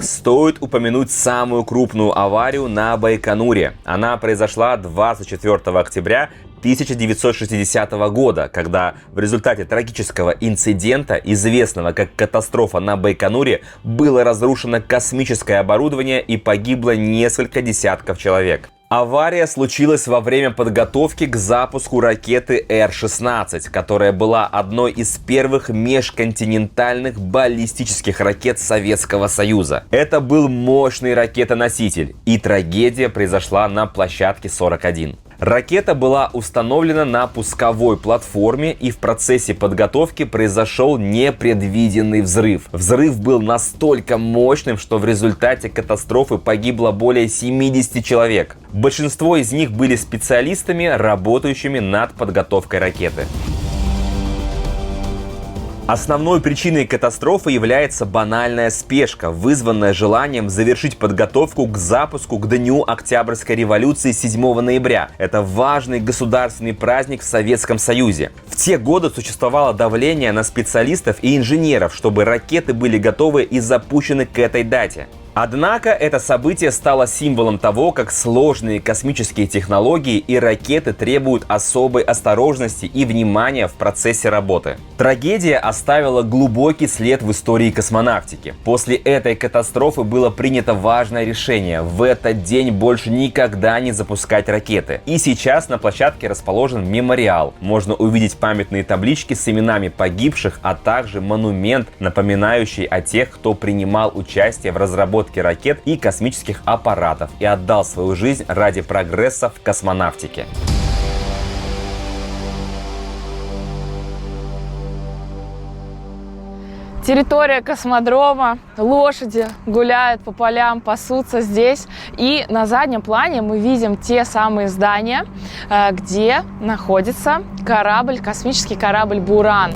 Стоит упомянуть самую крупную аварию на Байконуре. Она произошла 24 октября 1960 года, когда в результате трагического инцидента, известного как катастрофа на Байконуре, было разрушено космическое оборудование и погибло несколько десятков человек. Авария случилась во время подготовки к запуску ракеты Р-16, которая была одной из первых межконтинентальных баллистических ракет Советского Союза. Это был мощный ракетоноситель, и трагедия произошла на площадке 41. Ракета была установлена на пусковой платформе, и в процессе подготовки произошел непредвиденный взрыв. Взрыв был настолько мощным, что в результате катастрофы погибло более 70 человек. Большинство из них были специалистами, работающими над подготовкой ракеты. Основной причиной катастрофы является банальная спешка, вызванная желанием завершить подготовку к запуску к Дню Октябрьской революции 7 ноября. Это важный государственный праздник в Советском Союзе. В те годы существовало давление на специалистов и инженеров, чтобы ракеты были готовы и запущены к этой дате. Однако это событие стало символом того, как сложные космические технологии и ракеты требуют особой осторожности и внимания в процессе работы. Трагедия оставила глубокий след в истории космонавтики. После этой катастрофы было принято важное решение: в этот день больше никогда не запускать ракеты. И сейчас на площадке расположен мемориал. Можно увидеть памятные таблички с именами погибших, а также монумент, напоминающий о тех, кто принимал участие в разработке ракет и космических аппаратов и отдал свою жизнь ради прогресса в космонавтике. Территория космодрома, лошади гуляют по полям, пасутся здесь. И на заднем плане мы видим те самые здания, где находится корабль, космический корабль «Буран».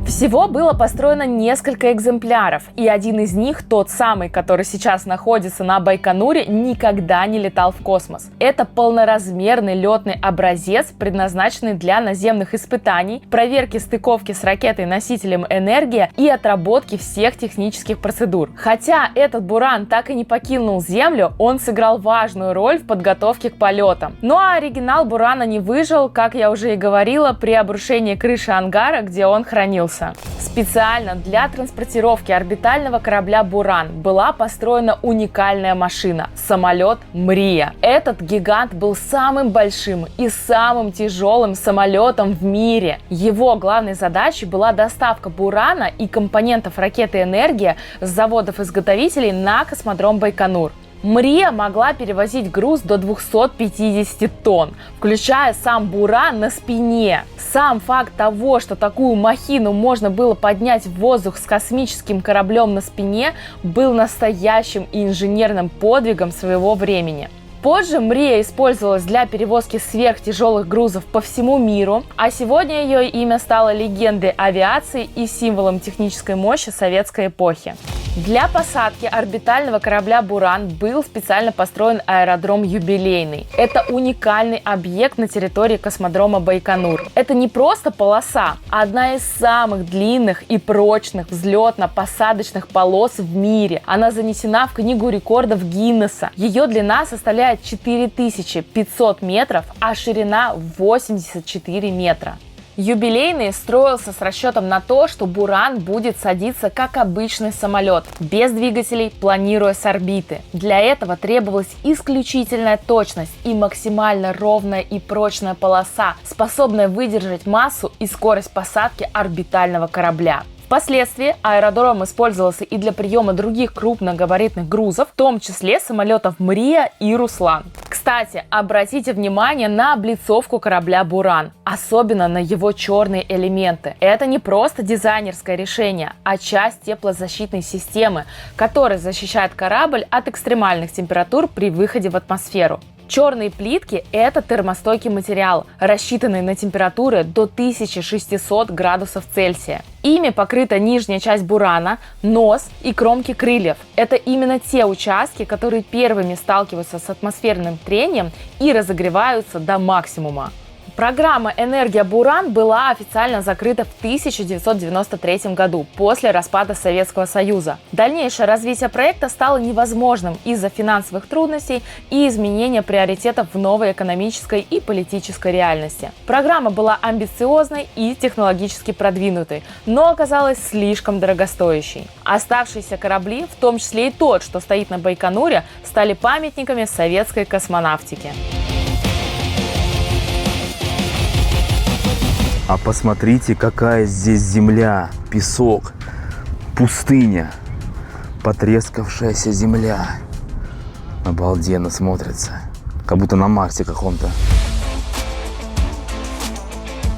Всего было построено несколько экземпляров, и один из них, тот самый, который сейчас находится на Байконуре, никогда не летал в космос. Это полноразмерный летный образец, предназначенный для наземных испытаний, проверки стыковки с ракетой-носителем «Энергия» и отработки всех технических процедур. Хотя этот «Буран» так и не покинул Землю, он сыграл важную роль в подготовке к полетам. Ну а оригинал «Бурана» не выжил, как я уже и говорила, при обрушении крыши ангара, где он хранился. Специально для транспортировки орбитального корабля «Буран» была построена уникальная машина – самолет «Мрия». Этот гигант был самым большим и самым тяжелым самолетом в мире. Его главной задачей была доставка «Бурана» и компонентов ракеты «Энергия» с заводов-изготовителей на космодром Байконур. «Мрия» могла перевозить груз до 250 тонн, включая сам «Буран» на спине. Сам факт того, что такую махину можно было поднять в воздух с космическим кораблем на спине, был настоящим инженерным подвигом своего времени. Позже «Мрия» использовалась для перевозки сверхтяжелых грузов по всему миру, а сегодня ее имя стало легендой авиации и символом технической мощи советской эпохи. Для посадки орбитального корабля «Буран» был специально построен аэродром «Юбилейный». Это уникальный объект на территории космодрома Байконур. Это не просто полоса, а одна из самых длинных и прочных взлетно-посадочных полос в мире. Она занесена в Книгу рекордов Гиннесса. Ее длина составляет 4500 метров, а ширина 84 метра. Юбилейный строился с расчетом на то, что «Буран» будет садиться как обычный самолет, без двигателей, планируя с орбиты. Для этого требовалась исключительная точность и максимально ровная и прочная полоса, способная выдержать массу и скорость посадки орбитального корабля. Впоследствии аэродром использовался и для приема других крупногабаритных грузов, в том числе самолетов «Мрия» и «Руслан». Кстати, Кстати, обратите внимание на облицовку корабля «Буран», особенно на его черные элементы. Это не просто дизайнерское решение, а часть теплозащитной системы, которая защищает корабль от экстремальных температур при выходе в атмосферу. Черные плитки – это термостойкий материал, рассчитанный на температуры до 1600 градусов Цельсия. Ими покрыта нижняя часть «Бурана», нос и кромки крыльев. Это именно те участки, которые первыми сталкиваются с атмосферным трением и разогреваются до максимума. Программа «Энергия Буран» была официально закрыта в 1993 году, после распада Советского Союза. Дальнейшее развитие проекта стало невозможным из-за финансовых трудностей и изменения приоритетов в новой экономической и политической реальности. Программа была амбициозной и технологически продвинутой, но оказалась слишком дорогостоящей. Оставшиеся корабли, в том числе и тот, что стоит на Байконуре, стали памятниками советской космонавтики. А посмотрите, какая здесь земля, песок, пустыня, потрескавшаяся земля. Обалденно смотрится, как будто на Марсе каком-то.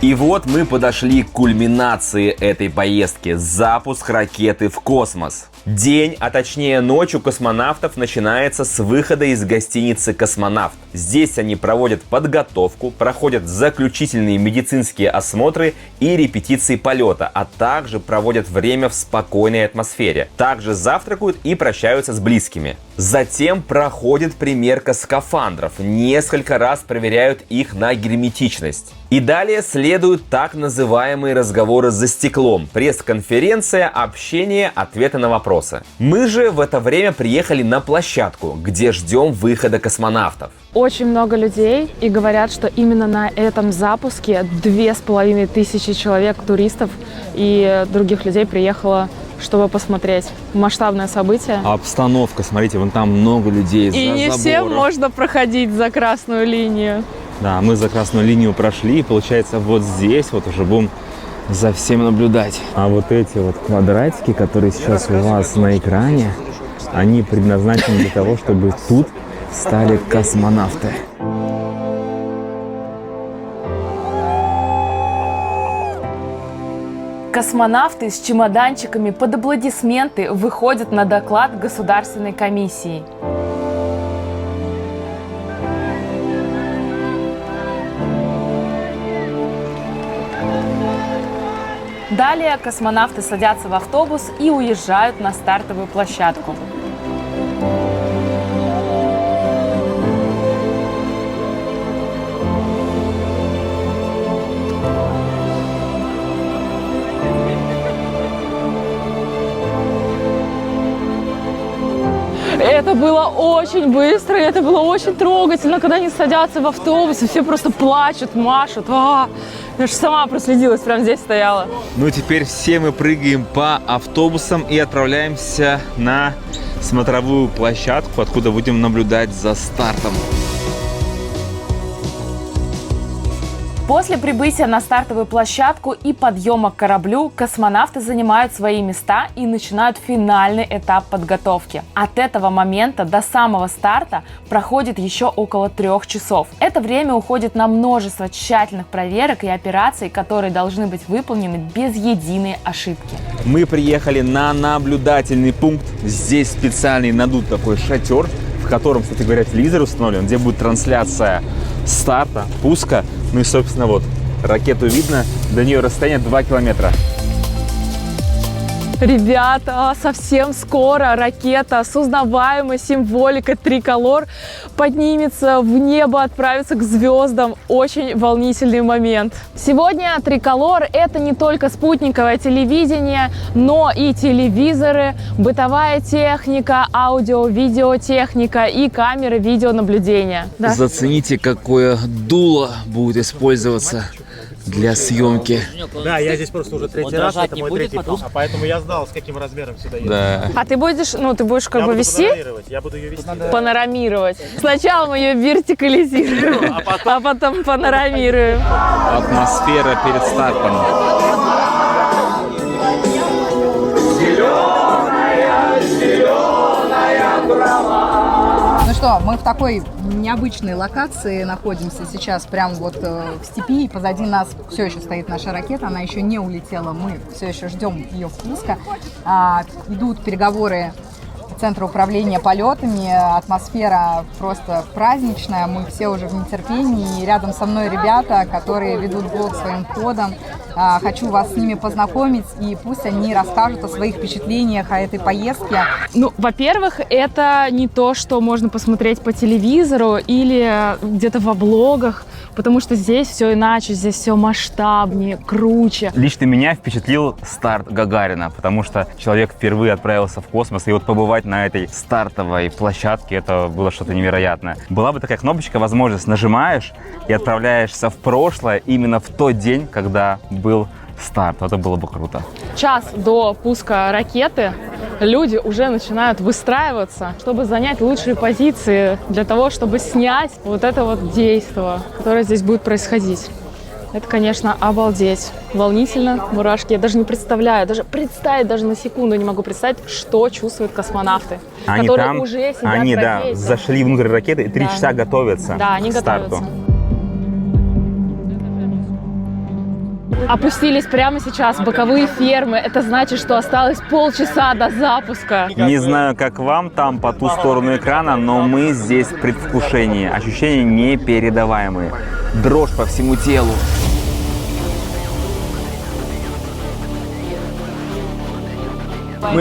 И вот мы подошли к кульминации этой поездки – запуск ракеты в космос. День, а точнее ночь у космонавтов начинается с выхода из гостиницы «Космонавт». Здесь они проводят подготовку, проходят заключительные медицинские осмотры и репетиции полета, а также проводят время в спокойной атмосфере. Также завтракают и прощаются с близкими. Затем проходит примерка скафандров, несколько раз проверяют их на герметичность. И далее следуют так называемые разговоры за стеклом, пресс-конференция, общение, ответы на вопросы. Мы же в это время приехали на площадку, где ждем выхода космонавтов. Очень много людей, и говорят, что именно на этом запуске 2500 человек, туристов и других людей приехало, чтобы посмотреть. Масштабное событие. Обстановка, смотрите, вон там много людей за И не забором. всем можно проходить за красную линию. Да, мы за красную линию прошли, и получается вот здесь вот уже будем за всем наблюдать. А вот эти вот квадратики, которые сейчас у вас на экране, они предназначены для того, чтобы тут стали космонавты. Космонавты с чемоданчиками под аплодисменты выходят на доклад Государственной комиссии. Далее космонавты садятся в автобус и уезжают на стартовую площадку. Это было очень быстро, и это было очень трогательно, когда они садятся в автобус, и все просто плачут, машут. Я же сама проследилась, прям здесь стояла. Ну, теперь все мы прыгаем по автобусам и отправляемся на смотровую площадку, откуда будем наблюдать за стартом. После прибытия на стартовую площадку и подъема к кораблю космонавты занимают свои места и начинают финальный этап подготовки. От этого момента до самого старта проходит еще около 3 часов. Это время уходит на множество тщательных проверок и операций, которые должны быть выполнены без единой ошибки. Мы приехали на наблюдательный пункт. Здесь специальный надут такой шатер, в котором, кстати говоря, телевизор установлен, где будет трансляция старта, пуска. Ну и, собственно, вот, ракету видно, до нее расстояние 2 километра. Ребята, совсем скоро ракета с узнаваемой символикой триколор поднимется в небо, отправится к звездам. Очень волнительный момент. Сегодня триколор – это не только спутниковое телевидение, но и телевизоры, бытовая техника, аудио-видеотехника и камеры видеонаблюдения. Да? Зацените, какое дуло будет использоваться для съемки. Да, я здесь просто уже третий раз, это мой третий пуск, поэтому я знал, с каким размером сюда едет. Да. А ты будешь, ты будешь как бы вести? Я буду ее вести. Панорамировать. Сначала мы ее вертикализируем, а потом панорамируем. Атмосфера перед стартом. Ну что, Но мы в такой необычной локации находимся сейчас, прямо вот в степи, и позади нас все еще стоит наша ракета, она еще не улетела, мы все еще ждем ее впуска. Идут переговоры Центра управления полетами, атмосфера просто праздничная, мы все уже в нетерпении, и рядом со мной ребята, которые ведут блог своим ходом. Хочу вас с ними познакомить, и пусть они расскажут о своих впечатлениях о этой поездке. Ну, во-первых, это не то, что можно посмотреть по телевизору или где-то во блогах, потому что здесь все иначе, здесь все масштабнее, круче. Лично меня впечатлил старт Гагарина, потому что человек впервые отправился в космос, и вот побывать на этой стартовой площадке, это было что-то невероятное. Была бы такая кнопочка, возможность, нажимаешь и отправляешься в прошлое именно в тот день, когда был старт. Это было бы круто. Час до пуска ракеты люди уже начинают выстраиваться, чтобы занять лучшие позиции для того, чтобы снять вот это вот действо, которое здесь будет происходить. Это, конечно, обалдеть. Волнительно, мурашки. Я даже не представляю, даже представить даже на секунду не могу представить, что чувствуют космонавты, которые там, уже сидят они, в ракете. зашли внутрь ракеты и 3 часа готовятся они к старту. готовятся. Опустились прямо сейчас боковые фермы. Это значит, что осталось полчаса до запуска. Не знаю, как вам там по ту сторону экрана, но мы здесь в предвкушении. Ощущения непередаваемые. Дрожь по всему телу.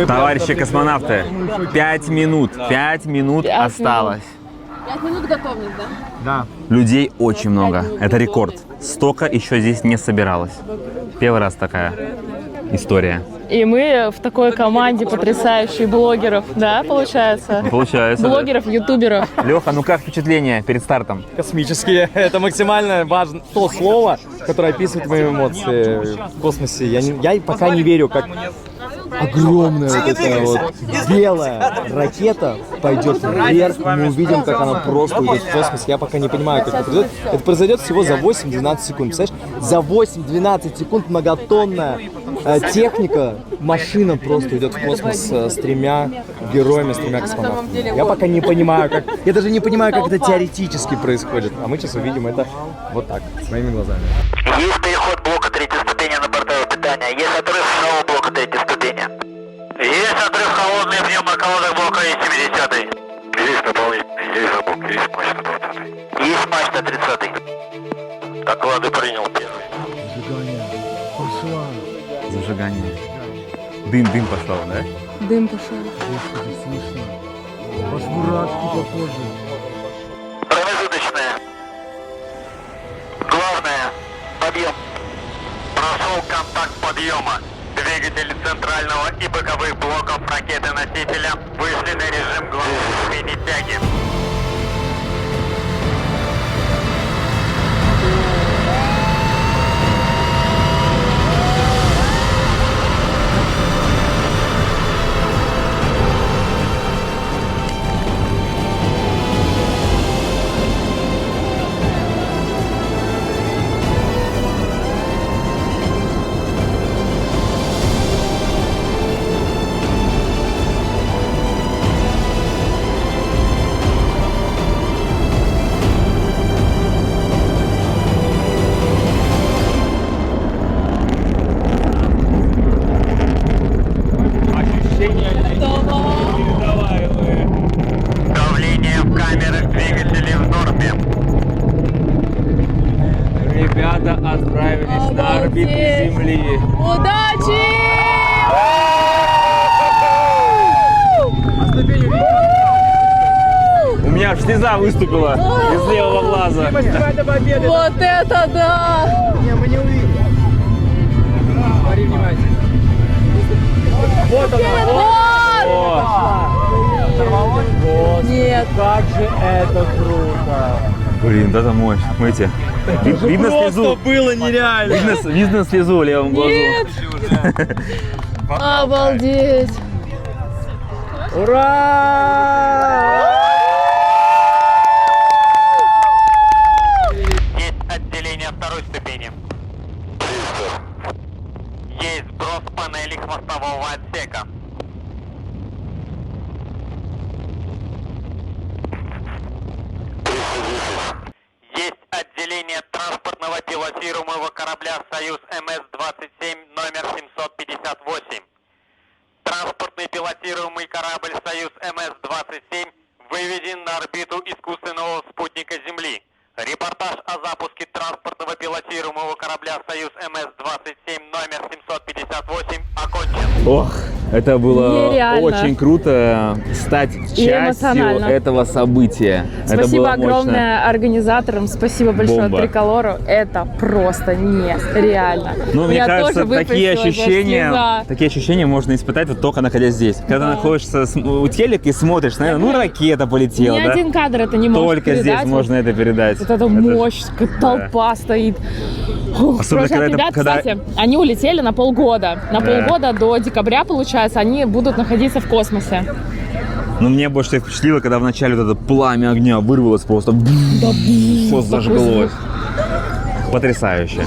Товарищи космонавты, 5 минут. 5 минут осталось. 5 минут готовность, да? Да. Людей очень много. Это рекорд. Столько еще здесь не собиралось. Первый раз такая история. И мы в такой команде потрясающих блогеров, да, получается? Получается. Блогеров, ютуберов. Леха, ну как впечатление перед стартом? Космические. Это максимально важно. То слово, которое описывает мои эмоции в космосе. Я пока не верю, как огромная вот эта вот белая ракета пойдет вверх. Мы увидим, как она просто уйдет в космос. Я пока не понимаю, как это произойдет. Это произойдет всего за 8-12 секунд. Представляешь? За 8-12 секунд многотонная техника, машина просто идет в космос с 3 героями, с 3 космонавтами. Я пока не понимаю, как... Я даже не понимаю, как это теоретически происходит. А мы сейчас увидим это вот так, своими глазами. Есть переход блока 3-й ступени на бортовое питание. Есть отрыв самого блока 3-й ступени. Есть отрыв холодный пневмоколодок блока И-70. Есть дополнительный, есть забук, есть мачта 20. Есть мачта 30. Доклады принял первый. Зажигание. Дым пошел, да? Дым пошел. Промежуточная. Главное. Подъем. Прошел контакт подъема. Двигатели центрального и боковых блоков ракеты-носителя вышли на режим главной смены тяги. Давление в камерах двигателей в норме. Ребята отправились на орбиту Земли. Удачи! У меня аж слеза выступила из левого глаза. Вот это да! Мы не увидим. Смотри внимательно. Вот она. Вот. Нет. Как же это круто. Блин, это мощь. Смотрите. Видно слезу. Было нереально. Видно слезу в левом глазу. Нет. Обалдеть. Ура! Есть отделение второй ступени. Есть сброс панели хвостового отсека. корабля «Союз МС-27» номер 758. Транспортный пилотируемый корабль «Союз МС-27» выведен на орбиту искусственного спутника Земли. Репортаж о запуске транспортного пилотируемого корабля «Союз МС-27» номер 758 окончен. Ох, это было Нереально. очень круто стать частью эмоционально. этого события. Это Спасибо было мощно. огромное организаторам, спасибо большое Бомба. Триколору. Это просто нереально. Ну, У мне меня кажется, тоже такие выпустилась слеза. ощущения можно испытать вот только находясь здесь. Когда Да. находишься у телека и смотришь, наверное, ну ракета полетела, Ни да? один кадр это не может Только передать. здесь можно это передать. Вот эта мощь, толпа стоит. Ух, Особенно, просто когда это- ребят, когда- кстати, они улетели на полгода. На Да. полгода до декабря, получается, они будут находиться в космосе. Но мне больше всего впечатлило, когда вначале вот это пламя огня вырвалось просто, все зажглось. Потрясающе.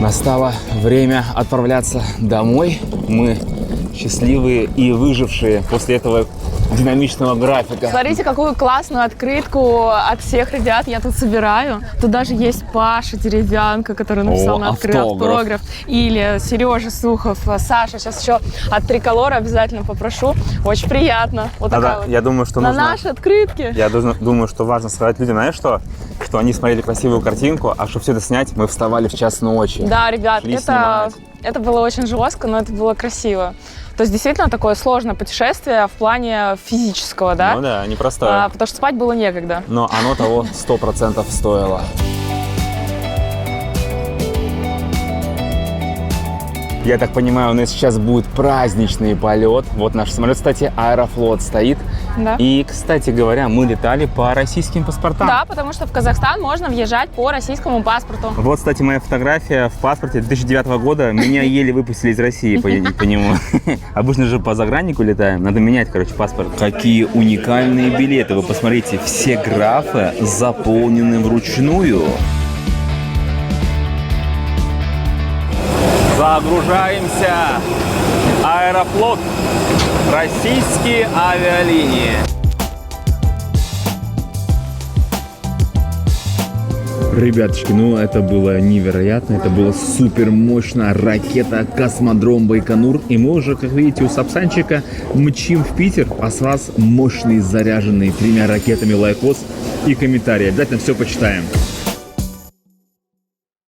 Настало время отправляться домой. Мы счастливые и выжившие после этого динамичного графика. Смотрите, какую классную открытку от всех ребят я тут собираю. Тут даже есть Паша Деревянко, который написал О, на открытку автограф. Или Сережа Сухов, Саша. Сейчас еще от Триколора обязательно попрошу. Очень приятно. Вот такая вот. Я думаю, что На нужно... наши открытки. Я думаю, что важно сказать людям, знаешь что? Что они смотрели красивую картинку, а чтобы все это снять, мы вставали в час ночи. Да, ребят, Шли снимать. это было очень жестко, но это было красиво. То есть действительно такое сложное путешествие в плане физического, да? Ну да, непростое. Потому что спать было некогда. Но оно того 100% стоило. Я так понимаю, у нас сейчас будет праздничный полет. Вот наш самолет, кстати, Аэрофлот стоит. Да. И, кстати говоря, мы летали по российским паспортам. Да, потому что в Казахстан можно въезжать по российскому паспорту. Вот, кстати, моя фотография в паспорте 2009 года. Меня еле выпустили из России по нему. Обычно же по заграннику летаем. Надо менять, короче, паспорт. Какие уникальные билеты. Вы посмотрите, все графы заполнены вручную. Загружаемся. Аэрофлот. Российские авиалинии. Ребяточки, ну это было невероятно, это была супер мощная ракета «Космодром Байконур». И мы уже, как видите, у Сапсанчика мчим в Питер, а с вас мощный, заряженный 3 ракетами лайкос и комментарии. Обязательно все почитаем.